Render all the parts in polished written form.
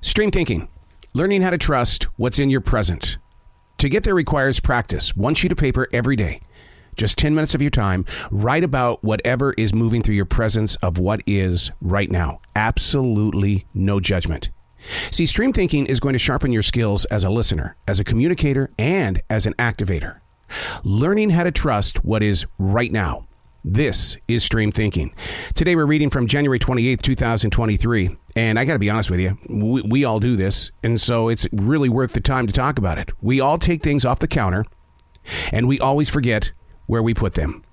Stream thinking, learning how to trust what's in your present. To get there requires practice. One sheet of paper every day. Just 10 minutes of your time. Write about whatever is moving through your presence of what is right now. Absolutely no judgment. See, stream thinking is going to sharpen your skills as a listener, as a communicator, and as an activator. Learning how to trust what is right now. This is stream thinking. Today we're reading from January 28th, 2023. And I got to be honest with you, we all do this. And so it's really worth the time to talk about it. We all take things off the counter and we always forget where we put them.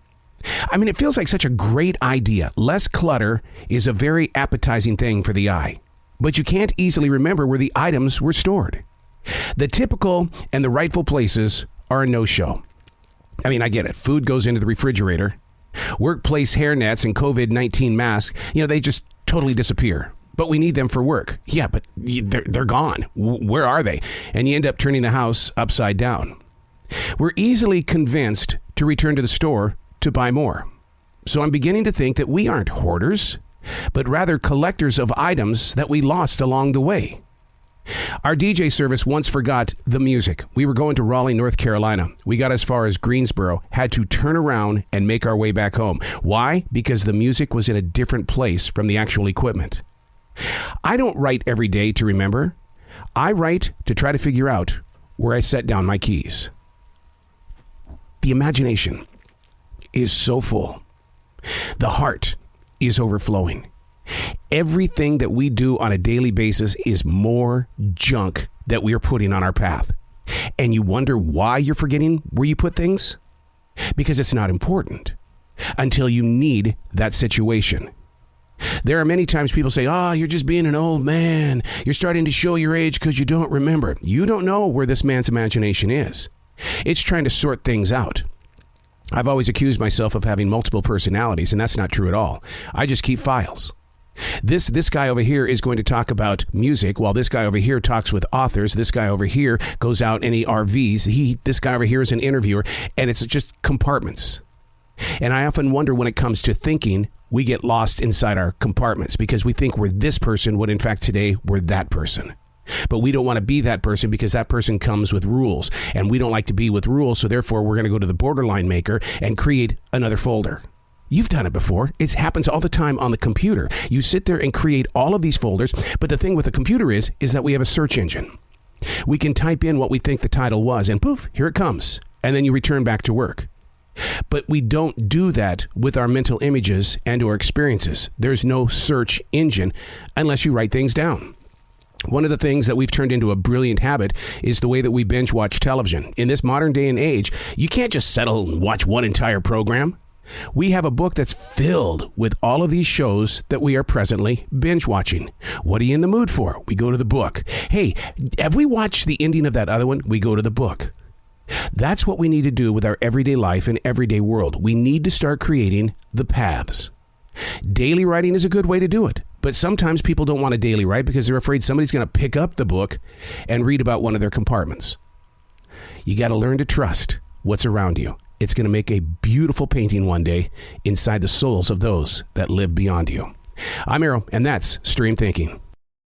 I mean, it feels like such a great idea. Less clutter is a very appetizing thing for the eye. But you can't easily remember where the items were stored. The typical and the rightful places are a no-show. I mean, I get it. Food goes into the refrigerator. Workplace hairnets and COVID-19 masks, they just totally disappear. But we need them for work. Yeah, but they're gone. Where are they? And you end up turning the house upside down. We're easily convinced to return to the store to buy more. So I'm beginning to think that we aren't hoarders, but rather collectors of items that we lost along the way. Our DJ service once forgot the music. We were going to Raleigh, North Carolina. We got as far as Greensboro, had to turn around and make our way back home. Why? Because the music was in a different place from the actual equipment. I don't write every day to remember. I write to try to figure out where I set down my keys. The imagination is so full. The heart is overflowing. Everything that we do on a daily basis is more junk that we are putting on our path. And you wonder why you're forgetting where you put things? Because it's not important until you need that situation. There are many times people say, you're just being an old man. You're starting to show your age because you don't remember. You don't know where this man's imagination is. It's trying to sort things out. I've always accused myself of having multiple personalities, and that's not true at all. I just keep files. This guy over here is going to talk about music, while this guy over here talks with authors. This guy over here goes out in RVs. This guy over here is an interviewer, and it's just compartments. And I often wonder when it comes to thinking, we get lost inside our compartments because we think we're this person when in fact today we're that person. But we don't want to be that person because that person comes with rules, and we don't like to be with rules, so therefore we're going to go to the borderline maker and create another folder. You've done it before. It happens all the time on the computer. You sit there and create all of these folders, but the thing with the computer is that we have a search engine. We can type in what we think the title was, and poof, here it comes. And then you return back to work. But we don't do that with our mental images and our experiences. There's no search engine unless you write things down. One of the things that we've turned into a brilliant habit is the way that we binge watch television. In this modern day and age, you can't just settle and watch one entire program. We have a book that's filled with all of these shows that we are presently binge watching. What are you in the mood for? We go to the book. Hey, have we watched the ending of that other one? We go to the book. That's what we need to do with our everyday life and everyday world. We need to start creating the paths. Daily writing is a good way to do it. But sometimes people don't want to daily write because they're afraid somebody's going to pick up the book and read about one of their compartments. You got to learn to trust what's around you. It's going to make a beautiful painting one day inside the souls of those that live beyond you. I'm Arrow, and that's Stream Thinking.